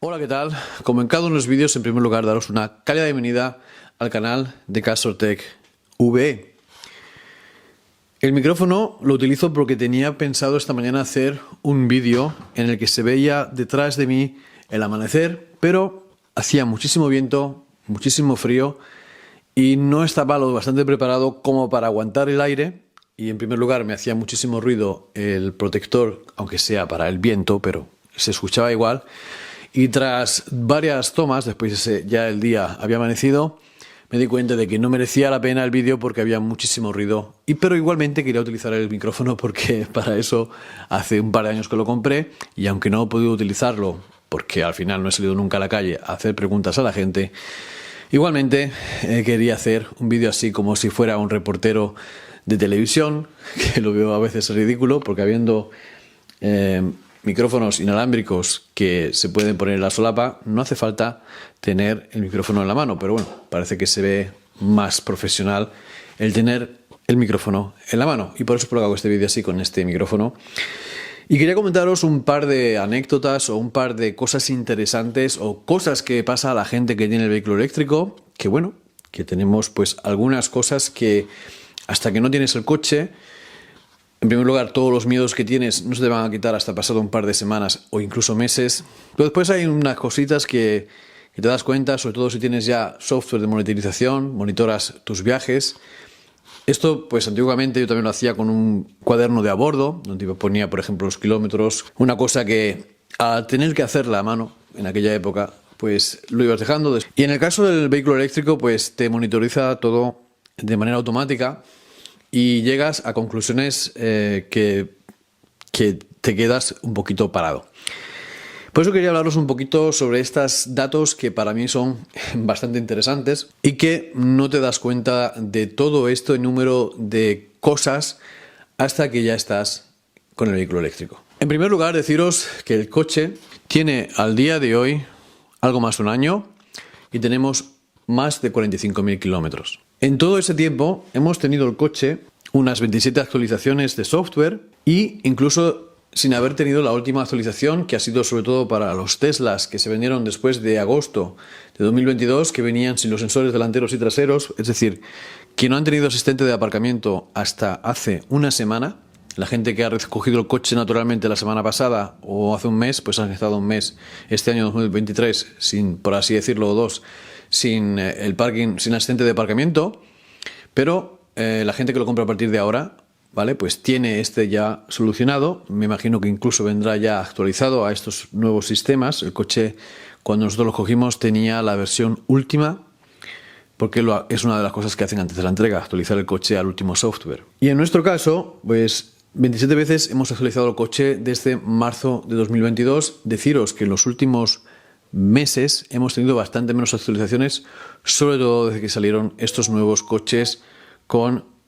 Hola, ¿qué tal? Como en cada uno de los vídeos, en primer lugar daros una cálida bienvenida al canal de Castertech VE. El micrófono lo utilizo porque tenía pensado esta mañana hacer un vídeo en el que se veía detrás de mí el amanecer, pero hacía muchísimo viento, muchísimo frío y no estaba lo bastante preparado como para aguantar el aire. Y en primer lugar me hacía muchísimo ruido el protector, aunque sea para el viento, pero se escuchaba igual. Y tras varias tomas, después ya el día había amanecido, me di cuenta de que no merecía la pena el vídeo porque había muchísimo ruido. Pero igualmente quería utilizar el micrófono porque para eso hace un par de años que lo compré. Y aunque no he podido utilizarlo porque al final no he salido nunca a la calle a hacer preguntas a la gente, igualmente quería hacer un vídeo así como si fuera un reportero de televisión, que lo veo a veces ridículo porque habiendo micrófonos inalámbricos que se pueden poner en la solapa, no hace falta tener el micrófono en la mano, pero bueno, parece que se ve más profesional el tener el micrófono en la mano y por eso hago este vídeo así con este micrófono. Y quería comentaros un par de anécdotas o un par de cosas interesantes o cosas que pasa a la gente que tiene el vehículo eléctrico, que bueno, que tenemos pues algunas cosas que hasta que no tienes el coche, en primer lugar, todos los miedos que tienes no se te van a quitar hasta pasado un par de semanas o incluso meses. Pero después hay unas cositas que te das cuenta, sobre todo si tienes ya software de monitorización, monitoras tus viajes. Esto, pues antiguamente yo también lo hacía con un cuaderno de a bordo, donde ponía, por ejemplo, los kilómetros. Una cosa que al tener que hacerla a mano en aquella época, pues lo ibas dejando. Y en el caso del vehículo eléctrico, pues te monitoriza todo de manera automática. Y llegas a conclusiones que te quedas un poquito parado. Por eso quería hablaros un poquito sobre estos datos que para mí son bastante interesantes y que no te das cuenta de todo este número de cosas hasta que ya estás con el vehículo eléctrico. En primer lugar, deciros que el coche tiene al día de hoy algo más de un año y tenemos más de 45.000 kilómetros. En todo ese tiempo hemos tenido el coche unas 27 actualizaciones de software e incluso sin haber tenido la última actualización, que ha sido sobre todo para los Teslas que se vendieron después de agosto de 2022, que venían sin los sensores delanteros y traseros, es decir, que no han tenido asistente de aparcamiento hasta hace una semana. La gente que ha recogido el coche naturalmente la semana pasada o hace un mes, pues han estado un mes este año 2023 sin, por así decirlo, dos, sin el parking, sin asistente de aparcamiento, pero la gente que lo compra a partir de ahora, ¿vale? Pues tiene este ya solucionado. Me imagino que incluso vendrá ya actualizado a estos nuevos sistemas. El coche, cuando nosotros lo cogimos, tenía la versión última, porque es una de las cosas que hacen antes de la entrega, actualizar el coche al último software. Y en nuestro caso, pues 27 veces hemos actualizado el coche desde marzo de 2022. Deciros que en los últimos meses hemos tenido bastante menos actualizaciones, sobre todo desde que salieron estos nuevos coches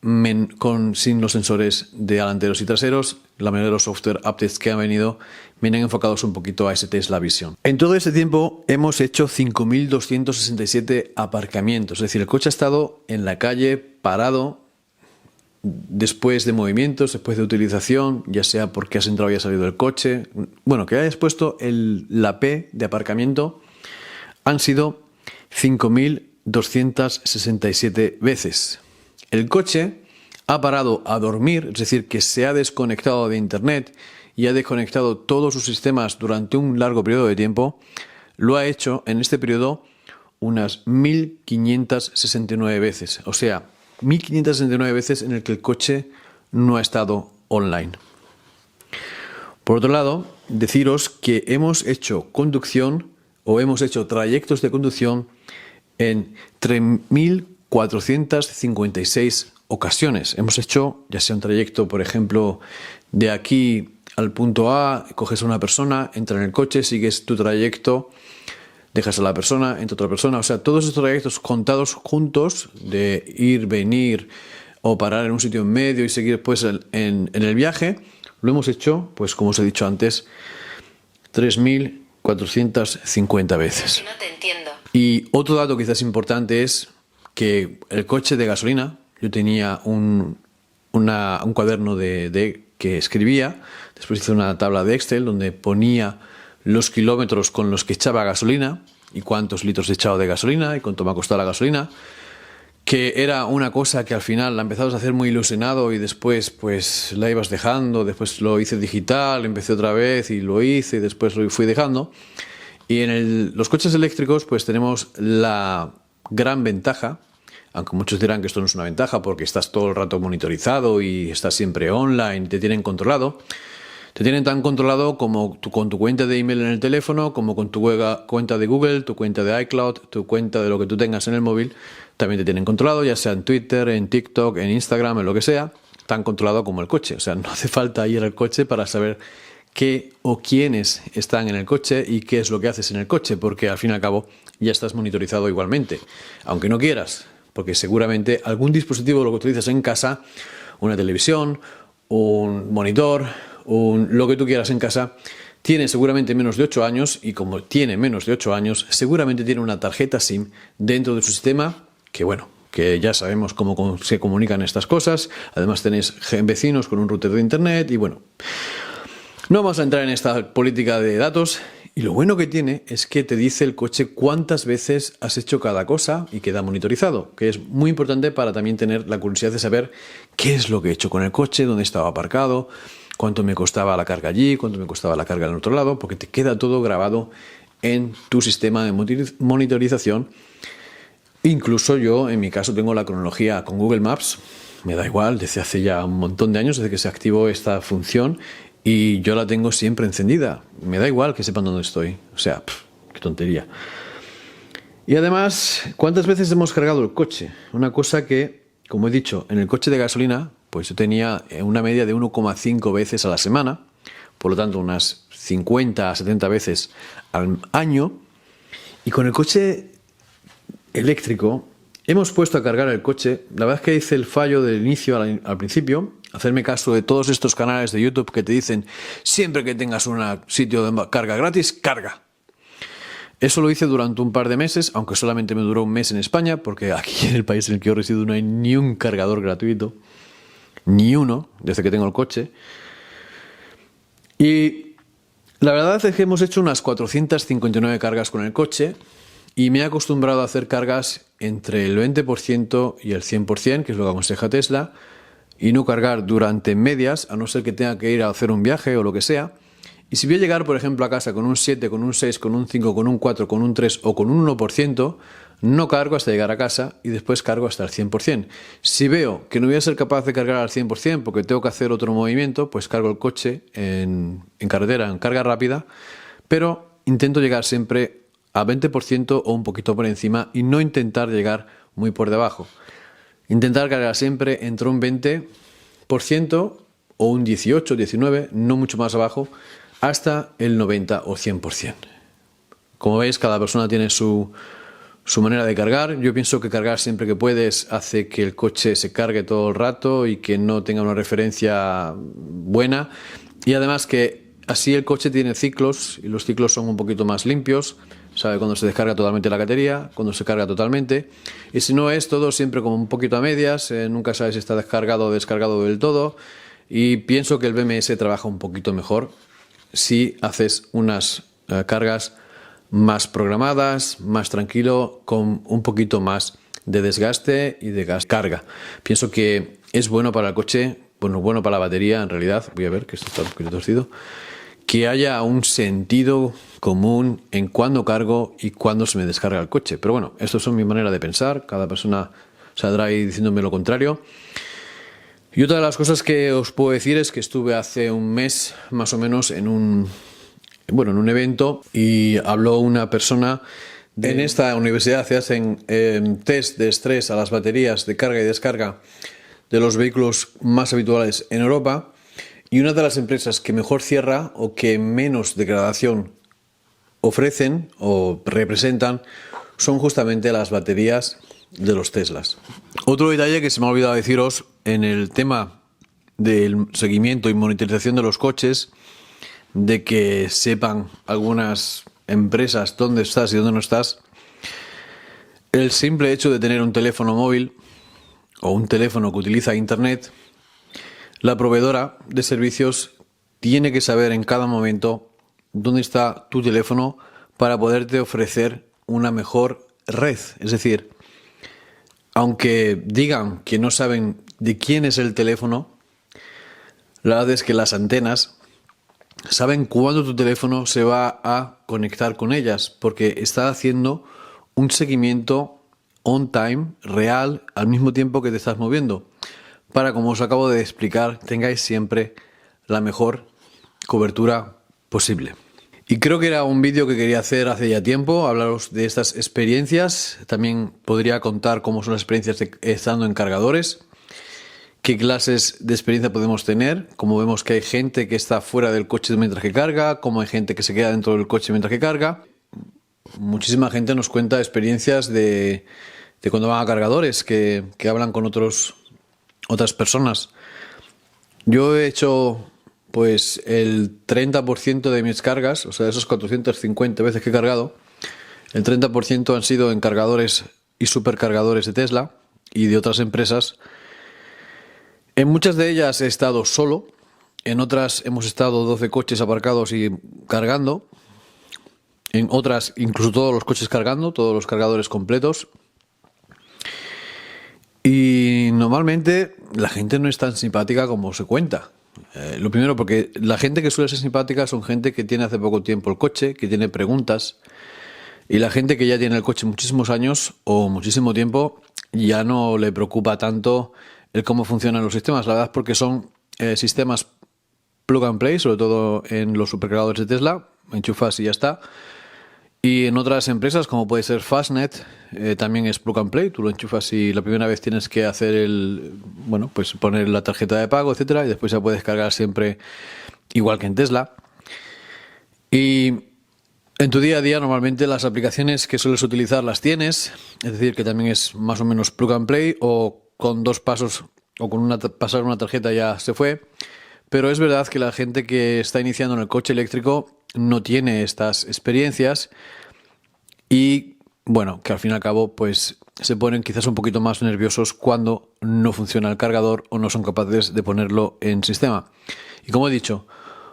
sin los sensores de delanteros y traseros. La mayoría de los software updates que han venido vienen enfocados un poquito a ese Tesla Vision. En todo este tiempo hemos hecho 5.267 aparcamientos, es decir, el coche ha estado en la calle parado después de movimientos, después de utilización, ya sea porque has entrado y has salido del coche. Bueno, que hayas puesto la P de aparcamiento, han sido 5.267 veces. El coche ha parado a dormir, es decir, que se ha desconectado de internet y ha desconectado todos sus sistemas durante un largo periodo de tiempo. Lo ha hecho en este periodo unas 1.569 veces, o sea, 1.569 veces en el que el coche no ha estado online. Por otro lado, deciros que hemos hecho conducción o hemos hecho trayectos de conducción en 3.456 ocasiones. Hemos hecho ya sea un trayecto, por ejemplo, de aquí al punto A, coges a una persona, entra en el coche, sigues tu trayecto, dejas a la persona, entra otra persona. O sea, todos estos trayectos contados juntos de ir, venir o parar en un sitio en medio y seguir después en el viaje, lo hemos hecho, pues como os he dicho antes, 3.450 veces. No te entiendo. Y otro dato quizás importante es que el coche de gasolina, yo tenía un cuaderno que escribía, después hice una tabla de Excel donde ponía los kilómetros con los que echaba gasolina y cuántos litros he echado de gasolina y cuánto me ha costado la gasolina, que era una cosa que al final la empezabas a hacer muy ilusionado y después pues la ibas dejando, después lo hice digital, empecé otra vez y lo hice y después lo fui dejando. Y en los coches eléctricos pues tenemos la gran ventaja, aunque muchos dirán que esto no es una ventaja porque estás todo el rato monitorizado y estás siempre online, te tienen controlado. Te tienen tan controlado como con tu cuenta de email en el teléfono, como con tu cuenta de Google, tu cuenta de iCloud, tu cuenta de lo que tú tengas en el móvil. También te tienen controlado, ya sea en Twitter, en TikTok, en Instagram, en lo que sea, tan controlado como el coche. O sea, no hace falta ir al coche para saber qué o quiénes están en el coche y qué es lo que haces en el coche, porque al fin y al cabo ya estás monitorizado igualmente, aunque no quieras, porque seguramente algún dispositivo lo que utilizas en casa, una televisión, un monitor, lo que tú quieras en casa, tiene seguramente menos de 8 años y como tiene menos de 8 años, seguramente tiene una tarjeta SIM dentro de su sistema que bueno, que ya sabemos cómo se comunican estas cosas. Además tenéis vecinos con un router de internet y bueno, no vamos a entrar en esta política de datos. Y lo bueno que tiene es que te dice el coche cuántas veces has hecho cada cosa y queda monitorizado, que es muy importante para también tener la curiosidad de saber qué es lo que he hecho con el coche, dónde estaba aparcado, cuánto me costaba la carga allí, cuánto me costaba la carga en el otro lado, porque te queda todo grabado en tu sistema de monitorización. Incluso yo, en mi caso, tengo la cronología con Google Maps, me da igual, desde hace ya un montón de años, desde que se activó esta función, y yo la tengo siempre encendida. Me da igual que sepan dónde estoy. O sea, qué tontería. Y además, ¿cuántas veces hemos cargado el coche? Una cosa que, como he dicho, en el coche de gasolina, pues yo tenía una media de 1,5 veces a la semana, por lo tanto unas 50 a 70 veces al año. Y con el coche eléctrico hemos puesto a cargar el coche. La verdad es que hice el fallo del inicio al principio, hacerme caso de todos estos canales de YouTube que te dicen siempre que tengas un sitio de carga gratis, carga. Eso lo hice durante un par de meses, aunque solamente me duró un mes en España, porque aquí en el país en el que yo resido no hay ni un cargador gratuito, ni uno, desde que tengo el coche. Y la verdad es que hemos hecho unas 459 cargas con el coche y me he acostumbrado a hacer cargas entre el 20% y el 100%, que es lo que aconseja Tesla, y no cargar durante medias, a no ser que tenga que ir a hacer un viaje o lo que sea. Y si voy a llegar, por ejemplo, a casa con un 7, con un 6, con un 5, con un 4, con un 3 o con un 1%, no cargo hasta llegar a casa y después cargo hasta el 100%. Si veo que no voy a ser capaz de cargar al 100% porque tengo que hacer otro movimiento, pues cargo el coche en carretera, en carga rápida, pero intento llegar siempre a 20% o un poquito por encima y no intentar llegar muy por debajo. Intentar cargar siempre entre un 20% o un 18, 19, no mucho más abajo, hasta el 90 o 100%. Como veis, cada persona tiene su manera de cargar. Yo pienso que cargar siempre que puedes hace que el coche se cargue todo el rato y que no tenga una referencia buena. Y además que así el coche tiene ciclos y los ciclos son un poquito más limpios. Sabe cuando se descarga totalmente la batería, cuando se carga totalmente. Y si no es todo siempre como un poquito a medias, nunca sabes si está descargado o descargado del todo. Y pienso que el BMS trabaja un poquito mejor si haces unas cargas más programadas, más tranquilo, con un poquito más de desgaste y de carga. Pienso que es bueno para el coche, bueno para la batería en realidad. Voy a ver que esto está un poquito torcido. Que haya un sentido común en cuándo cargo y cuándo se me descarga el coche. Pero bueno, esto es mi manera de pensar. Cada persona saldrá ahí diciéndome lo contrario. Y otra de las cosas que os puedo decir es que estuve hace un mes más o menos en un evento y habló una persona. En esta universidad se hacen test de estrés a las baterías de carga y descarga de los vehículos más habituales en Europa. Y una de las empresas que mejor cierra o que menos degradación ofrecen o representan son justamente las baterías de los Teslas. Otro detalle que se me ha olvidado deciros en el tema del seguimiento y monitorización de los coches, de que sepan algunas empresas dónde estás y dónde no estás, el simple hecho de tener un teléfono móvil o un teléfono que utiliza internet, la proveedora de servicios tiene que saber en cada momento dónde está tu teléfono para poderte ofrecer una mejor red. Es decir, aunque digan que no saben de quién es el teléfono, la verdad es que las antenas saben cuándo tu teléfono se va a conectar con ellas, porque está haciendo un seguimiento on time, real, al mismo tiempo que te estás moviendo, para, como os acabo de explicar, tengáis siempre la mejor cobertura posible. Y creo que era un vídeo que quería hacer hace ya tiempo, hablaros de estas experiencias. También podría contar cómo son las experiencias estando en cargadores, qué clases de experiencia podemos tener, como vemos que hay gente que está fuera del coche mientras que carga, como hay gente que se queda dentro del coche mientras que carga. Muchísima gente nos cuenta experiencias de cuando van a cargadores, que hablan con otras personas. Yo he hecho pues el 30% de mis cargas, o sea, de esos 450 veces que he cargado, el 30% han sido en cargadores y supercargadores de Tesla y de otras empresas. En muchas de ellas he estado solo, en otras hemos estado 12 coches aparcados y cargando, en otras incluso todos los coches cargando, todos los cargadores completos. Y normalmente la gente no es tan simpática como se cuenta. Lo primero, porque la gente que suele ser simpática son gente que tiene hace poco tiempo el coche, que tiene preguntas, y la gente que ya tiene el coche muchísimos años o muchísimo tiempo ya no le preocupa tanto el cómo funcionan los sistemas. La verdad es porque son sistemas plug and play, sobre todo en los supercargadores de Tesla, enchufas y ya está. Y en otras empresas, como puede ser Fastnet, también es plug and play. Tú lo enchufas y la primera vez tienes que hacer pues poner la tarjeta de pago, etcétera, y después ya puedes cargar siempre igual que en Tesla. Y en tu día a día normalmente las aplicaciones que sueles utilizar las tienes, es decir, que también es más o menos plug and play, o con 2 pasos o con pasar una tarjeta ya se fue. Pero es verdad que la gente que está iniciando en el coche eléctrico no tiene estas experiencias y, bueno, que al fin y al cabo pues se ponen quizás un poquito más nerviosos cuando no funciona el cargador o no son capaces de ponerlo en sistema. Y como he dicho,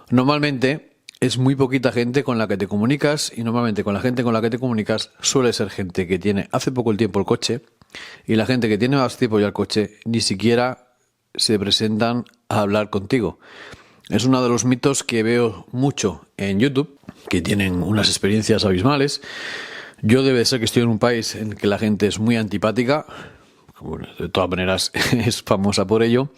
normalmente es muy poquita gente con la que te comunicas, y normalmente con la gente con la que te comunicas suele ser gente que tiene hace poco el tiempo el coche, y la gente que tiene más tiempo ya el coche ni siquiera se presentan a hablar contigo. Es uno de los mitos que veo mucho en YouTube, que tienen unas experiencias abismales. Yo debe ser que estoy en un país en que la gente es muy antipática, bueno, de todas maneras es famosa por ello,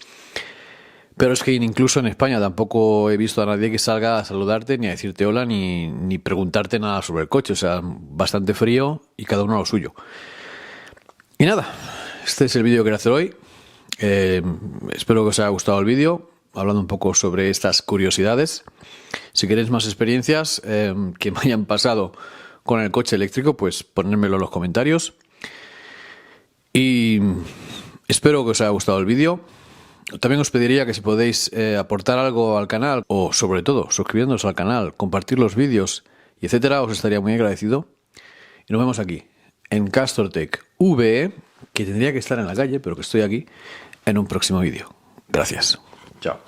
pero es que incluso en España tampoco he visto a nadie que salga a saludarte, ni a decirte hola, ni preguntarte nada sobre el coche. O sea, bastante frío y cada uno a lo suyo. Y nada, este es el vídeo que quería hacer hoy. Espero que os haya gustado el vídeo, hablando un poco sobre estas curiosidades. Si queréis más experiencias que me hayan pasado con el coche eléctrico, pues ponérmelo en los comentarios. Y espero que os haya gustado el vídeo. También os pediría que si podéis aportar algo al canal, o sobre todo suscribiéndoos al canal, compartir los vídeos y etcétera, os estaría muy agradecido. Y nos vemos aquí en CastorTech VE, que tendría que estar en la calle, pero que estoy aquí, en un próximo vídeo. Gracias. Chao.